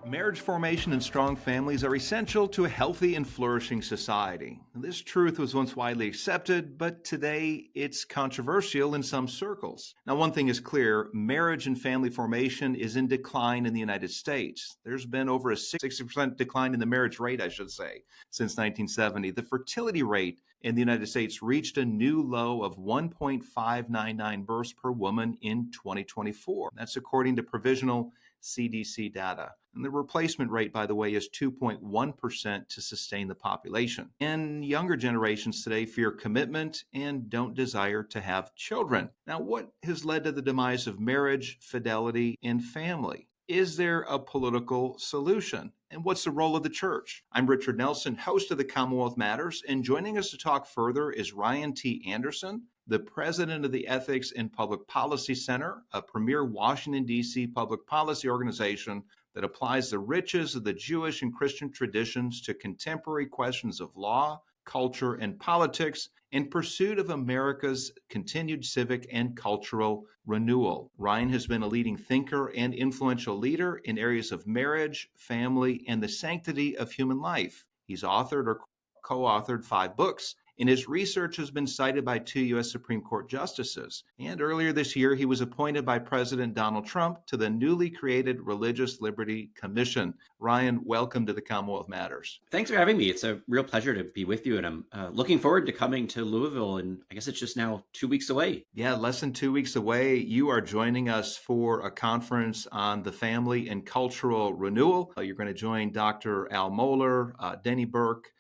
Marriage formation and strong families are essential to a healthy and flourishing society. This truth was once widely accepted, but today it's controversial in some circles. Now, one thing is clear, marriage and family formation is in decline in the United States. There's been over a 60% decline in the marriage rate, I should say, since 1970. The fertility rate in the United States reached a new low of 1.599 births per woman in 2024. That's according to provisional CDC data. And the replacement rate, by the way, is 2.1% to sustain the population. And younger generations today fear commitment and don't desire to have children. Now, what has led to the demise of marriage, fidelity, and family? Is there a political solution? And what's the role of the church? I'm Richard Nelson, host of the Commonwealth Matters, and joining us to talk further is Ryan T. Anderson, the president of the Ethics and Public Policy Center, a premier Washington, D.C. public policy organization that applies the riches of the Jewish and Christian traditions to contemporary questions of law, culture, and politics in pursuit of America's continued civic and cultural renewal. Ryan has been a leading thinker and influential leader in areas of marriage, family, and the sanctity of human life. He's authored or co-authored 5 books, and his research has been cited by 2 U.S. Supreme Court justices. And earlier this year, he was appointed by President Donald Trump to the newly created Religious Liberty Commission. Ryan, welcome to the Commonwealth Matters. Thanks for having me. It's a real pleasure to be with you, and I'm looking forward to coming to Louisville, and I guess it's just now 2 weeks away. Yeah, less than 2 weeks away. You are joining us for a conference on the family and cultural renewal. You're going to join Dr. Al Mohler, Denny Burke,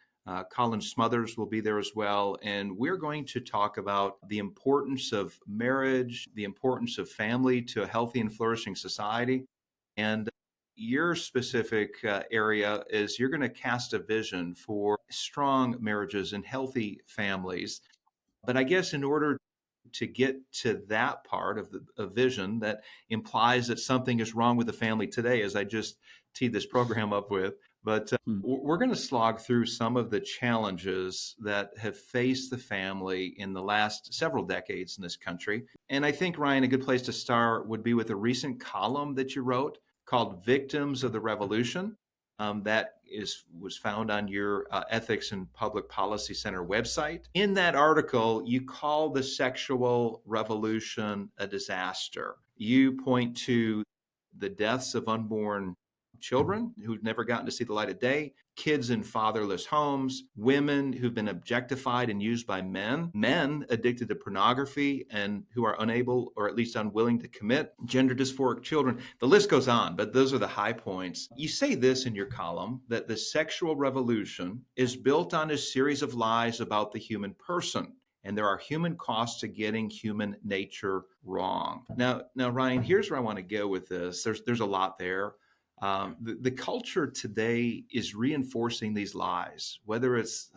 Colin Smothers will be there as well. And we're going to talk about the importance of marriage, the importance of family to a healthy and flourishing society. And your specific area is you're going to cast a vision for strong marriages and healthy families. But I guess in order to get to that part of the vision that implies that something is wrong with the family today, as I just teed this program up with. But we're going to slog through some of the challenges that have faced the family in the last several decades in this country. And I think, Ryan, a good place to start would be with a recent column that you wrote called Victims of the Revolution. That was found on your Ethics and Public Policy Center website. In that article, you call the sexual revolution a disaster. You point to the deaths of unborn children who've never gotten to see the light of day, kids in fatherless homes, women who've been objectified and used by men addicted to pornography and who are unable or at least unwilling to commit, gender dysphoric children. The list goes on, but those are the high points. You say this in your column, that the sexual revolution is built on a series of lies about the human person. And there are human costs to getting human nature wrong. Now, Ryan, here's where I want to go with this. There's a lot there. The culture today is reinforcing these lies, whether it's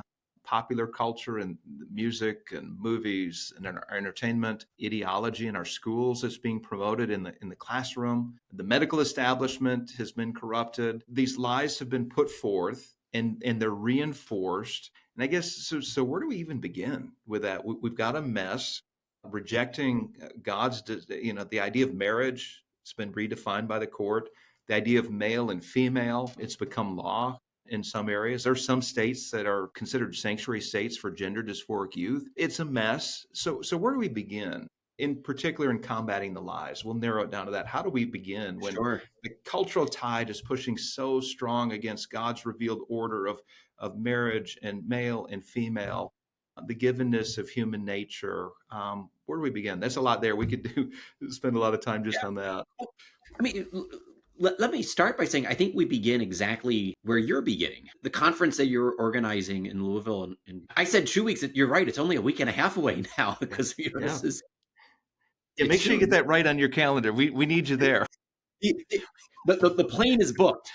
popular culture and music and movies and our entertainment, ideology in our schools that's being promoted in the classroom. The medical establishment has been corrupted. These lies have been put forth and they're reinforced. And I guess, so where do we even begin with that? We've got a mess, rejecting God's, the idea of marriage. It's been redefined by the court. The idea of male and female, it's become law in some areas. There are some states that are considered sanctuary states for gender dysphoric youth. It's a mess. So where do we begin? In particular, in combating the lies, we'll narrow it down to that. How do we begin when the cultural tide is pushing so strong against God's revealed order of marriage and male and female, the givenness of human nature? Where do we begin? That's a lot there. We could spend a lot of time just on that. I mean, let me start by saying I think we begin exactly where you're beginning. The conference that you're organizing in Louisville, and I said 2 weeks. You're right. It's only a week and a half away now because this is. Yeah, make sure you get that right on your calendar. We need you there. The plane is booked.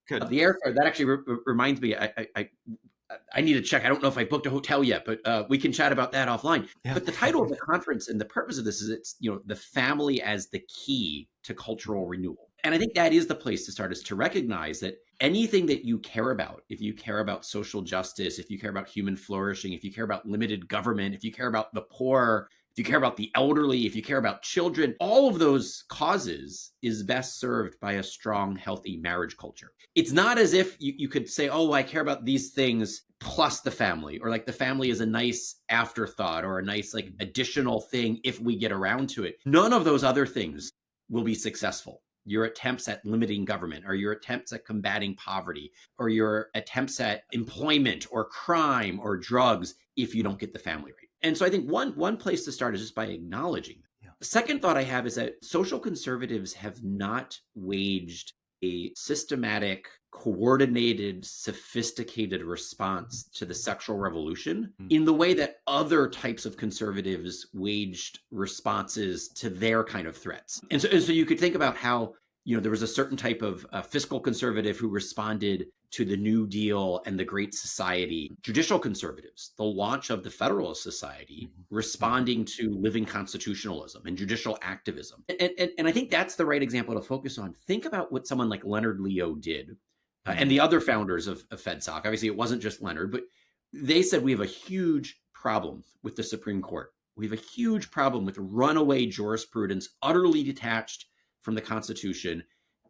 Good. The airfare, that actually reminds me, I need to check. I don't know if I booked a hotel yet, but we can chat about that offline. Yeah. But the title of the conference and the purpose of this is it's the family as the key to cultural renewal. And I think that is the place to start, is to recognize that anything that you care about, if you care about social justice, if you care about human flourishing, if you care about limited government, if you care about the poor, if you care about the elderly, if you care about children, all of those causes is best served by a strong, healthy marriage culture. It's not as if you could say, oh, I care about these things plus the family, or like the family is a nice afterthought or a nice like additional thing if we get around to it. None of those other things will be successful. Your attempts at limiting government, or your attempts at combating poverty, or your attempts at employment or crime or drugs, if you don't get the family right. And so I think one place to start is just by acknowledging. Yeah. The second thought I have is that social conservatives have not waged a systematic, coordinated, sophisticated response to the sexual revolution in the way that other types of conservatives waged responses to their kind of threats. And so you could think about how, there was a certain type of fiscal conservative who responded to the New Deal and the Great Society. Judicial conservatives, the launch of the Federalist Society, responding to living constitutionalism and judicial activism. And I think that's the right example to focus on. Think about what someone like Leonard Leo did, and the other founders of FedSoc. Obviously, it wasn't just Leonard, but they said we have a huge problem with the Supreme Court. We have a huge problem with runaway jurisprudence, utterly detached from the Constitution,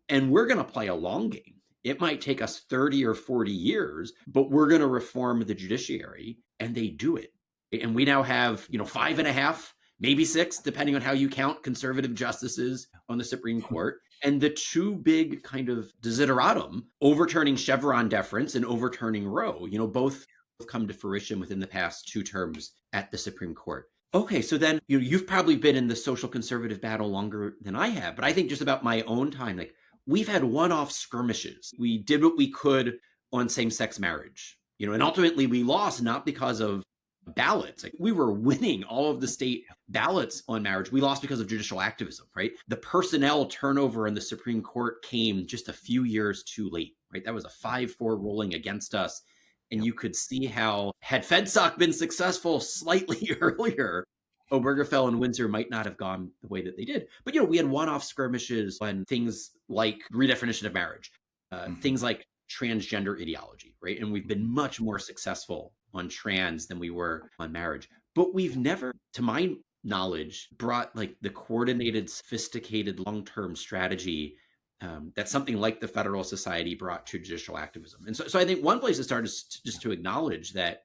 and we're going to play a long game. It might take us 30 or 40 years, but we're going to reform the judiciary, and they do it. And we now have, 5.5, maybe 6, depending on how you count, conservative justices on the Supreme Court. And the two big kind of desideratum, overturning Chevron deference and overturning Roe, both come to fruition within the past 2 terms at the Supreme Court. Okay, so then you've probably been in the social conservative battle longer than I have, but I think just about my own time, like we've had one-off skirmishes. We did what we could on same-sex marriage, and ultimately we lost not because of ballots. Like we were winning all of the state ballots on marriage. We lost because of judicial activism, right? The personnel turnover in the Supreme Court came just a few years too late, right? That was a 5-4 ruling against us. And you could see how, had FedSoc been successful slightly earlier, Obergefell and Windsor might not have gone the way that they did. But, we had one-off skirmishes on things like redefinition of marriage, things like transgender ideology, right? And we've been much more successful on trans than we were on marriage. But we've never, to my knowledge, brought like the coordinated, sophisticated, long-term strategy that something like the Federalist Society brought to judicial activism. And so I think one place to start is just to acknowledge that,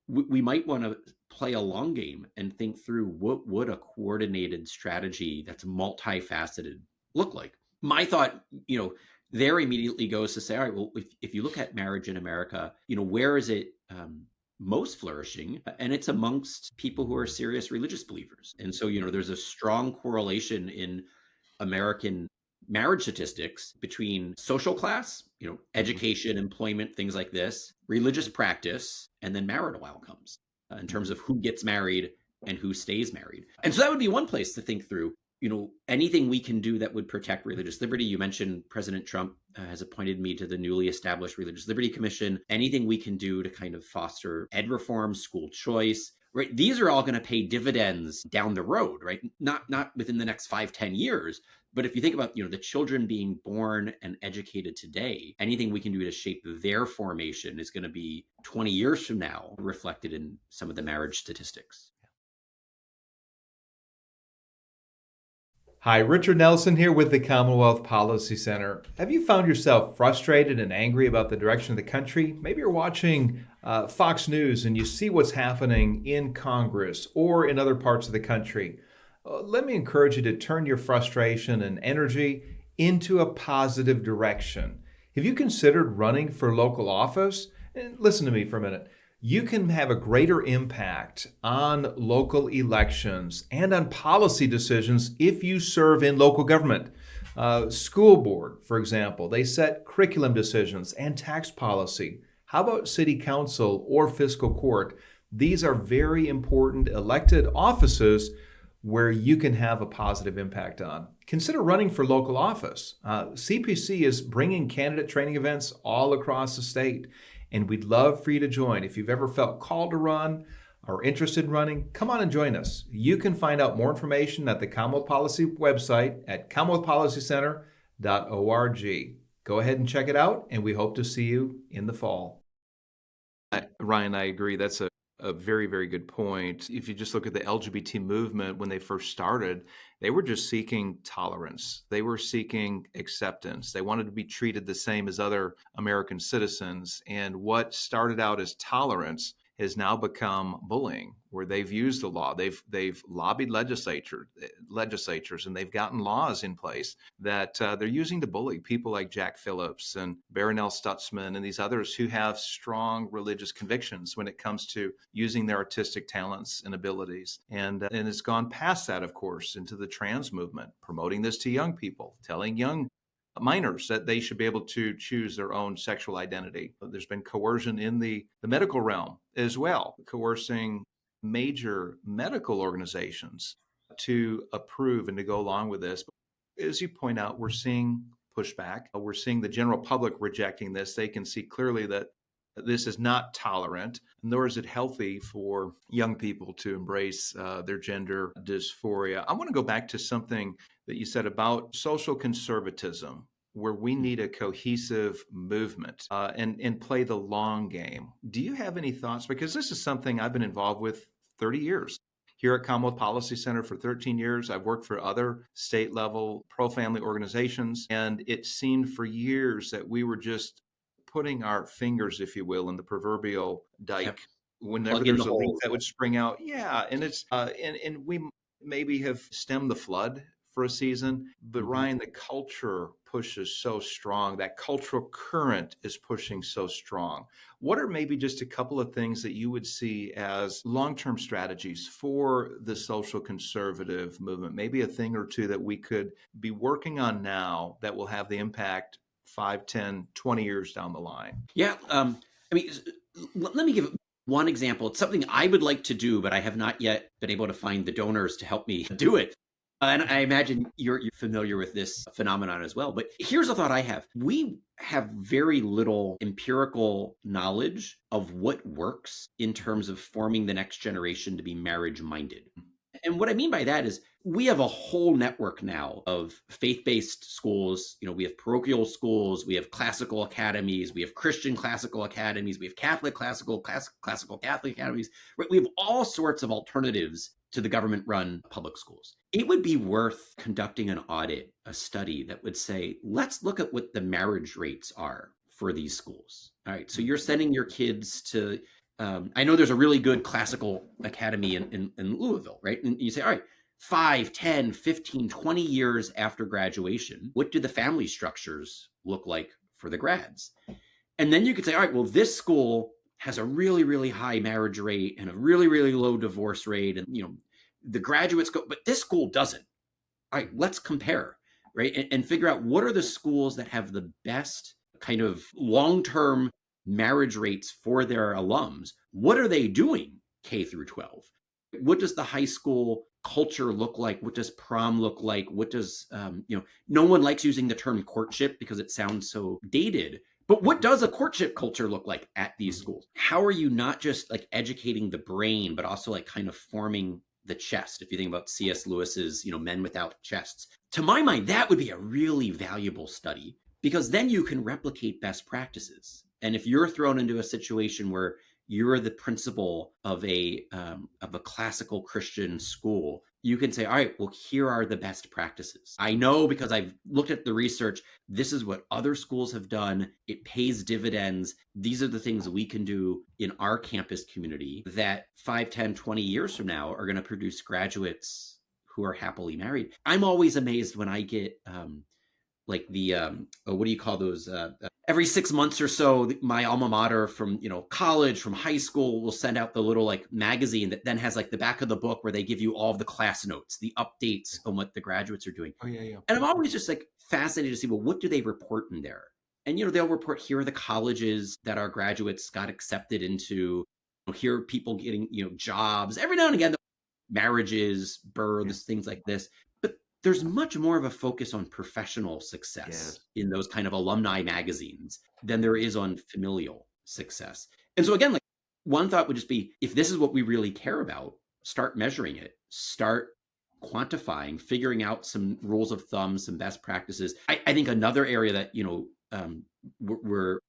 we might want to play a long game and think through what would a coordinated strategy that's multifaceted look like. My thought, there immediately goes to say, all right, well, if you look at marriage in America, where is it most flourishing? And it's amongst people who are serious religious believers. And so, there's a strong correlation in American marriage statistics between social class, education, employment, things like this, religious practice, and then marital outcomes in terms of who gets married and who stays married. And so that would be one place to think through, anything we can do that would protect religious liberty. You mentioned President Trump has appointed me to the newly established Religious Liberty Commission. Anything we can do to kind of foster ed reform, school choice, right? These are all going to pay dividends down the road, right? Not within the next 5-10 years. But if you think about, the children being born and educated today, anything we can do to shape their formation is going to be 20 years from now reflected in some of the marriage statistics. Hi, Richard Nelson here with the Commonwealth Policy Center. Have you found yourself frustrated and angry about the direction of the country? Maybe you're watching Fox News and you see what's happening in Congress or in other parts of the country. Let me encourage you to turn your frustration and energy into a positive direction. Have you considered running for local office? And listen to me for a minute. You can have a greater impact on local elections and on policy decisions if you serve in local government. School board, for example, they set curriculum decisions and tax policy. How about city council or fiscal court? These are very important elected offices where you can have a positive impact on. Consider running for local office. CPC is bringing candidate training events all across the state, and we'd love for you to join. If you've ever felt called to run or interested in running, come on and join us. You can find out more information at the Commonwealth Policy website at commonwealthpolicycenter.org. Go ahead and check it out, and we hope to see you in the fall. Ryan, I agree. That's a A very, very good point. If you just look at the LGBT movement when they first started, they were just seeking tolerance. They were seeking acceptance. They wanted to be treated the same as other American citizens. And what started out as tolerance has now become bullying, where they've used the law. They've lobbied legislatures, and they've gotten laws in place that they're using to bully people like Jack Phillips and Barronelle Stutzman and these others who have strong religious convictions when it comes to using their artistic talents and abilities. And it's gone past that, of course, into the trans movement, promoting this to young people, telling young minors that they should be able to choose their own sexual identity. There's been coercion in the medical realm as well, coercing major medical organizations to approve and to go along with this. As you point out, we're seeing pushback. We're seeing the general public rejecting this. They can see clearly that this is not tolerant, nor is it healthy for young people to embrace their gender dysphoria. I want to go back to something that you said about social conservatism, where we need a cohesive movement and play the long game. Do you have any thoughts? Because this is something I've been involved with 30 years. Here at Commonwealth Policy Center for 13 years, I've worked for other state level pro family organizations, and it seemed for years that we were just putting our fingers, if you will, in the proverbial dike. Yep. Whenever Plug in the there's a leak holes. that would spring out. Yeah. And and we maybe have stemmed the flood for a season, but Mhm. Ryan, the culture pushes so strong. That cultural current is pushing so strong. What are maybe just a couple of things that you would see as long-term strategies for the social conservative movement? Maybe a thing or two that we could be working on now that will have the impact 5, 10, 20 years down the line. Yeah. I mean, let me give one example. It's something I would like to do, but I have not yet been able to find the donors to help me do it. And I imagine you're familiar with this phenomenon as well. But here's a thought I have. We have very little empirical knowledge of what works in terms of forming the next generation to be marriage minded. And what I mean by that is we have a whole network now of faith-based schools. We have parochial schools, we have classical academies, we have Christian classical academies, we have Catholic classical Catholic academies. Right? We have all sorts of alternatives to the government-run public schools. It would be worth conducting an audit, a study that would say, let's look at what the marriage rates are for these schools. All right, so you're sending your kids to I know there's a really good classical academy in Louisville, right? And you say, all right, 5, 10, 15, 20 years after graduation, what do the family structures look like for the grads? And then you could say, all right, well, this school has a really, really high marriage rate and a really, really low divorce rate. And, the graduates go, but this school doesn't. All right, let's compare, right? And figure out what are the schools that have the best kind of long-term marriage rates for their alums. What are they doing K through 12? What does the high school culture look like? What does prom look like? What does, no one likes using the term courtship because it sounds so dated. But what does a courtship culture look like at these schools? How are you not just like educating the brain, but also like kind of forming the chest? If you think about C.S. Lewis's, Men Without Chests, to my mind, that would be a really valuable study because then you can replicate best practices. And if you're thrown into a situation where you're the principal of a classical Christian school, you can say, all right, well, here are the best practices. I know because I've looked at the research, this is what other schools have done. It pays dividends. These are the things we can do in our campus community that 5, 10, 20 years from now are going to produce graduates who are happily married. I'm always amazed when I get like the what do you call those every 6 months or so my alma mater from college, from high school, will send out the little like magazine that then has like the back of the book where they give you all of the class notes, the updates on what the graduates are doing. Oh, yeah. And I'm always just like fascinated to see, well, what do they report in there? And they'll report, here are the colleges that our graduates got accepted into. Here are people getting jobs. Every now and again, marriages, births, things like this. But there's much more of a focus on professional success in those kind of alumni magazines than there is on familial success. And so again, like one thought would just be, if this is what we really care about, start measuring it, start quantifying, figuring out some rules of thumb, some best practices. I think another area that, we're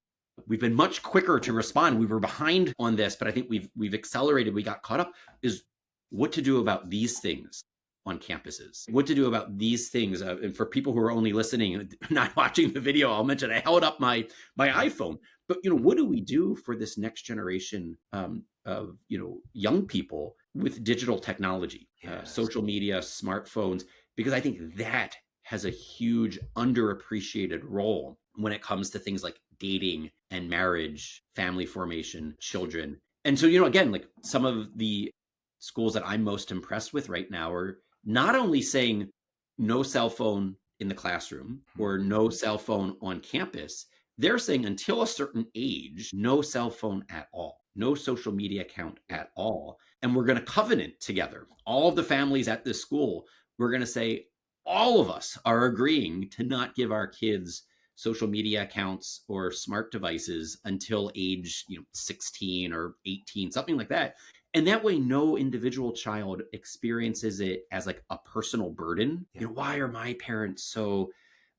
we've been much quicker to respond. We were behind on this, but I think we've accelerated. We got caught up. Is what to do about these things on campuses? What to do about these things? And for people who are only listening, not watching the video, I'll mention I held up my iPhone. But what do we do for this next generation of young people with digital technology, social media, smartphones? Because I think that has a huge underappreciated role when it comes to things like dating and marriage, family formation, children. And so, again, like some of the schools that I'm most impressed with right now are not only saying no cell phone in the classroom or no cell phone on campus, they're saying until a certain age, no cell phone at all, no social media account at all. And we're going to covenant together. All of the families at this school, we're going to say, all of us are agreeing to not give our kids social media accounts or smart devices until age 16 or 18, something like that. And that way no individual child experiences it as like a personal burden. Why are my parents so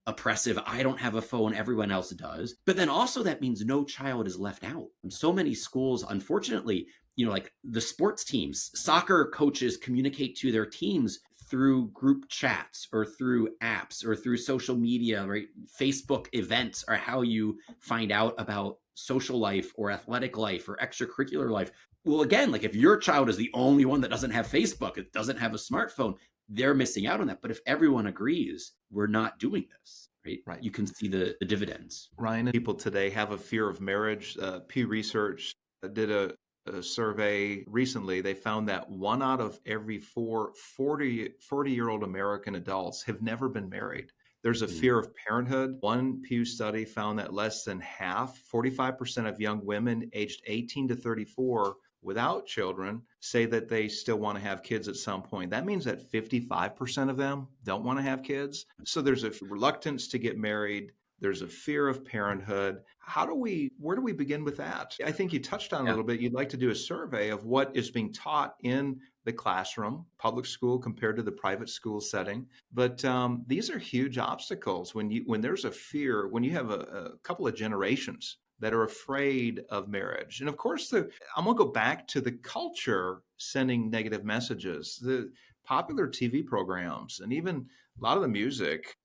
oppressive? I don't have a phone, everyone else does. But then also that means no child is left out. So many schools, unfortunately, like the sports teams, soccer coaches communicate to their teams through group chats or through apps or through social media, right? Facebook events are how you find out about social life or athletic life or extracurricular life. Well, again, like if your child is the only one that doesn't have Facebook, it doesn't have a smartphone, they're missing out on that. But if everyone agrees, we're not doing this, right? Right. You can see the dividends. Ryan, people today have a fear of marriage. Pew Research did a survey recently. They found that 1 out of every 40-year-old American adults have never been married. There's a fear of parenthood. One Pew study found that less than half, 45% of young women aged 18 to 34 without children say that they still want to have kids at some point. That means that 55% of them don't want to have kids. So there's a reluctance to get married. There's a fear of parenthood. Where do we begin with that? I think you touched on it a little bit. You'd like to do a survey of what is being taught in the classroom, public school compared to the private school setting. But these are huge obstacles when there's a fear, when you have a couple of generations that are afraid of marriage. And of course, I'm going to go back to the culture sending negative messages. The popular TV programs and even a lot of the music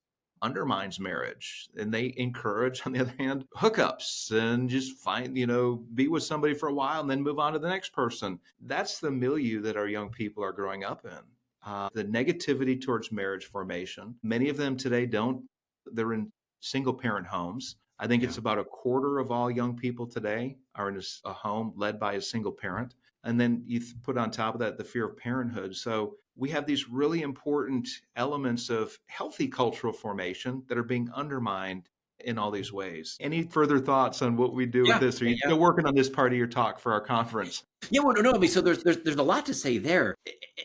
undermines marriage, and they encourage, on the other hand, hookups and just be with somebody for a while and then move on to the next person. That's the milieu that our young people are growing up in. The negativity towards marriage formation. Many of them today they're in single parent homes. I think it's about a quarter of all young people today are in a home led by a single parent. And then you put on top of that the fear of parenthood. So we have these really important elements of healthy cultural formation that are being undermined in all these ways. Any further thoughts on what we do with this? Are you still working on this part of your talk for our conference? Yeah, well, no. I mean, so there's a lot to say there,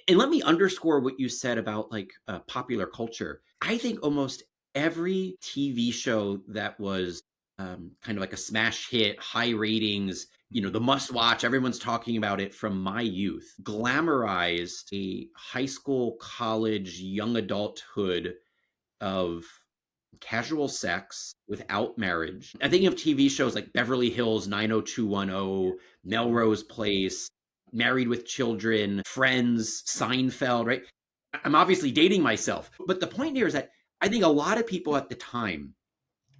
and let me underscore what you said about like popular culture. I think almost every TV show that was kind of like a smash hit, high ratings, the must watch, everyone's talking about it from my youth, glamorized a high school, college, young adulthood of casual sex without marriage. I think of TV shows like Beverly Hills 90210, Melrose Place, Married with Children, Friends, Seinfeld, right? I'm obviously dating myself. But the point here is that I think a lot of people at the time,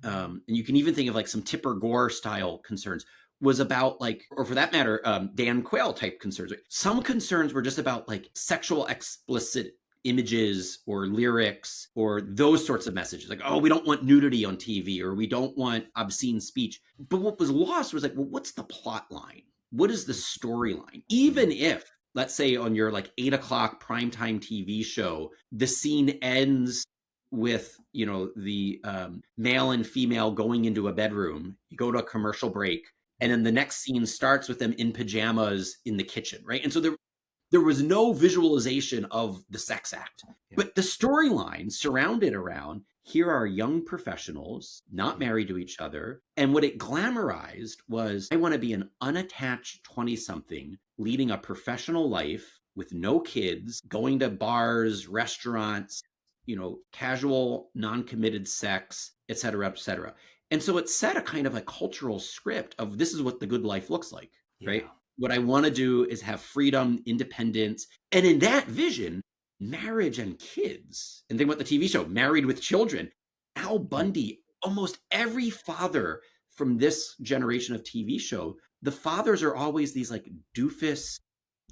and you can even think of like some Tipper Gore style concerns, was about like, or for that matter, Dan Quayle type concerns. Some concerns were just about like sexual explicit images or lyrics or those sorts of messages, like, oh, we don't want nudity on TV or we don't want obscene speech. But what was lost was like, well, what's the plot line? What is the storyline? Even if, let's say, on your like 8 o'clock primetime TV show, the scene ends with the male and female going into a bedroom, you go to a commercial break, and then the next scene starts with them in pajamas in the kitchen, right? And so there was no visualization of the sex act, but the storyline surrounded around, here are young professionals not married to each other. And what it glamorized was, I want to be an unattached 20-something leading a professional life with no kids, going to bars, restaurants, casual, non-committed sex, et cetera, et cetera. And so it set a kind of a cultural script of this is what the good life looks like, right? Yeah. What I want to do is have freedom, independence. And in that vision, marriage and kids, and think about the TV show, Married with Children, Al Mm. Bundy, almost every father from this generation of TV show, the fathers are always these like doofus,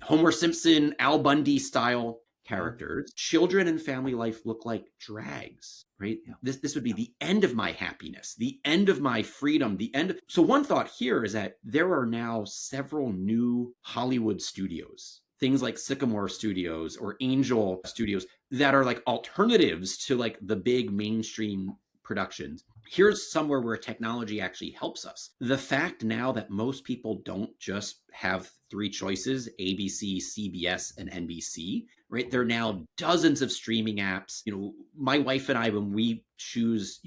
Homer Simpson, Al Bundy style Yeah. characters. Children and family life look like drags, right? Yeah. This would be the end of my happiness, the end of my freedom, the end. So one thought here is that there are now several new Hollywood studios, things like Sycamore Studios or Angel Studios, that are like alternatives to like the big mainstream productions. Here's somewhere where technology actually helps us. The fact now that most people don't just have three choices, ABC, CBS, and NBC, right? There are now dozens of streaming apps. My wife and I, when we choose,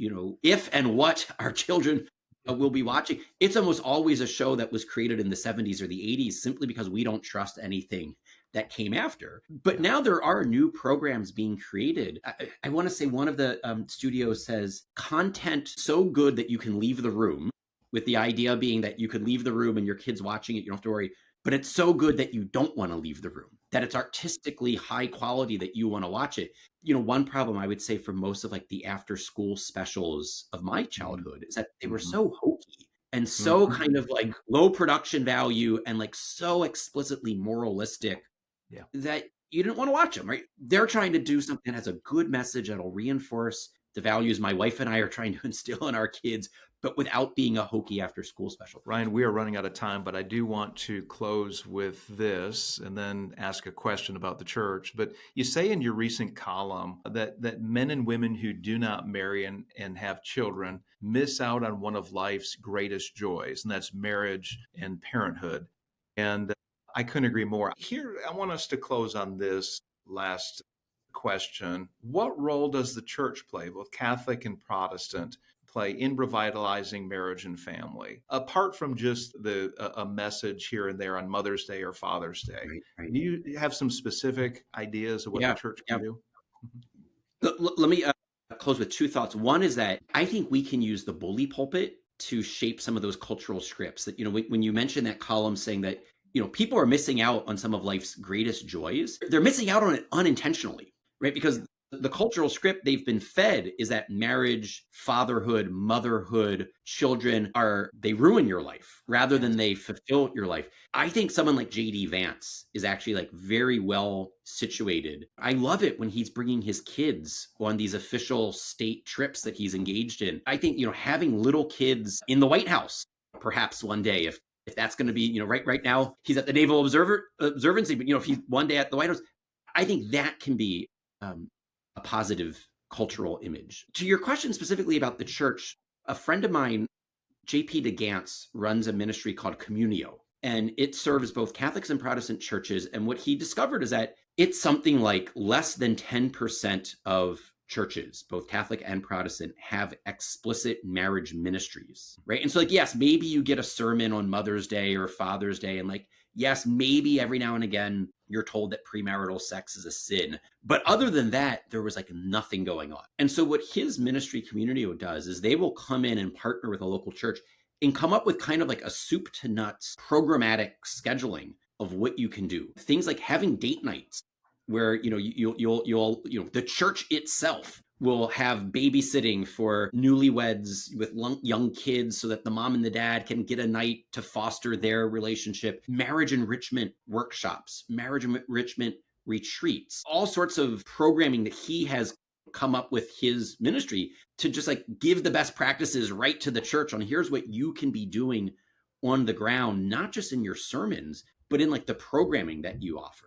if and what our children will be watching, it's almost always a show that was created in the 70s or the 80s simply because we don't trust anything that came after. But Yeah. now there are new programs being created. I want to say one of the studios says content so good that you can leave the room, with the idea being that you could leave the room and your kids watching it, you don't have to worry. But it's so good that you don't want to leave the room, that it's artistically high quality that you want to watch it. One problem I would say for most of like the after school specials of my Mhm. childhood is that they were Mhm. so hokey and so Mhm. kind of like low production value and like so explicitly moralistic Yeah. that you didn't want to watch them, right? They're trying to do something that has a good message that'll reinforce the values my wife and I are trying to instill in our kids, but without being a hokey after school special. Ryan, we are running out of time, but I do want to close with this and then ask a question about the church. But you say in your recent column that men and women who do not marry and have children miss out on one of life's greatest joys, and that's marriage and parenthood. And I couldn't agree more. Here, I want us to close on this last question. What role does the church play, both Catholic and Protestant, play in revitalizing marriage and family, apart from just a message here and there on Mother's Day or Father's Day? Right, right. Do you have some specific ideas of what the Yeah, church can yeah. do? Let me close with two thoughts. One is that I think we can use the bully pulpit to shape some of those cultural scripts. That when you mention that column saying that people are missing out on some of life's greatest joys, they're missing out on it unintentionally, right? Because the cultural script they've been fed is that marriage, fatherhood, motherhood, children they ruin your life rather Yes. than they fulfill your life. I think someone like JD Vance is actually like very well situated. I love it when he's bringing his kids on these official state trips that he's engaged in. I think having little kids in the White House perhaps one day, if that's going to be right now he's at the Naval Observancy, but if he's one day at the White House, I think that can be um, a positive cultural image. To your question specifically about the church, a friend of mine, JP DeGance, runs a ministry called Communio, and it serves both Catholics and Protestant churches. And what he discovered is that it's something like less than 10% of churches, both Catholic and Protestant, have explicit marriage ministries, right? And so, like, yes, maybe you get a sermon on Mother's Day or Father's Day, and like, yes, maybe every now and again you're told that premarital sex is a sin. But other than that, there was like nothing going on. And so, what his ministry Communio does is they will come in and partner with a local church and come up with kind of like a soup to nuts programmatic scheduling of what you can do. Things like having date nights where you'll the church itself will have babysitting for newlyweds with young kids so that the mom and the dad can get a night to foster their relationship. Marriage enrichment workshops, marriage enrichment retreats, all sorts of programming that he has come up with his ministry to just like give the best practices right to the church on here's what you can be doing on the ground, not just in your sermons, but in like the programming that you offer.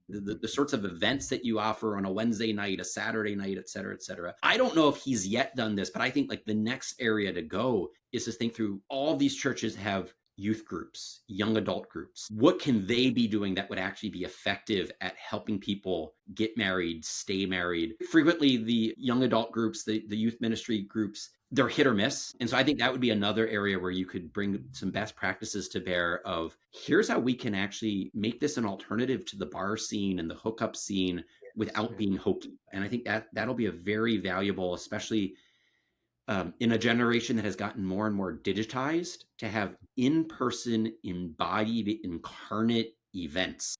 The sorts of events that you offer on a Wednesday night, a Saturday night, et cetera, et cetera. I don't know if he's yet done this, but I think like the next area to go is to think through all these churches have youth groups, young adult groups. What can they be doing that would actually be effective at helping people get married, stay married? Frequently, the young adult groups, the youth ministry groups, they're hit or miss. And so I think that would be another area where you could bring some best practices to bear of here's how we can actually make this an alternative to the bar scene and the hookup scene without being hokey. And I think that'll be a very valuable, especially in a generation that has gotten more and more digitized, to have in-person, embodied, incarnate events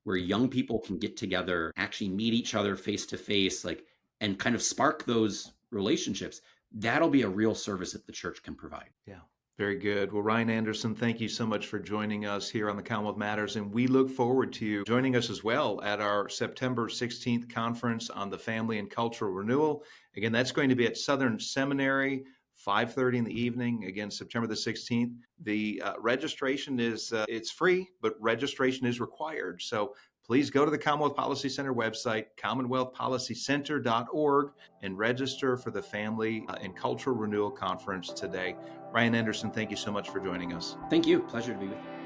where young people can get together, actually meet each other face to face, like, and kind of spark those relationships. That'll be a real service that the church can provide. Yeah. Very good. Well, Ryan Anderson, thank you so much for joining us here on the Commonwealth Matters. And we look forward to you joining us as well at our September 16th conference on the family and cultural renewal. Again, that's going to be at Southern Seminary, 5:30 in the evening. Again, September the 16th. The registration is it's free, but registration is required. So please go to the Commonwealth Policy Center website, commonwealthpolicycenter.org, and register for the Family and Cultural Renewal Conference today. Ryan Anderson, thank you so much for joining us. Thank you. Pleasure to be with you.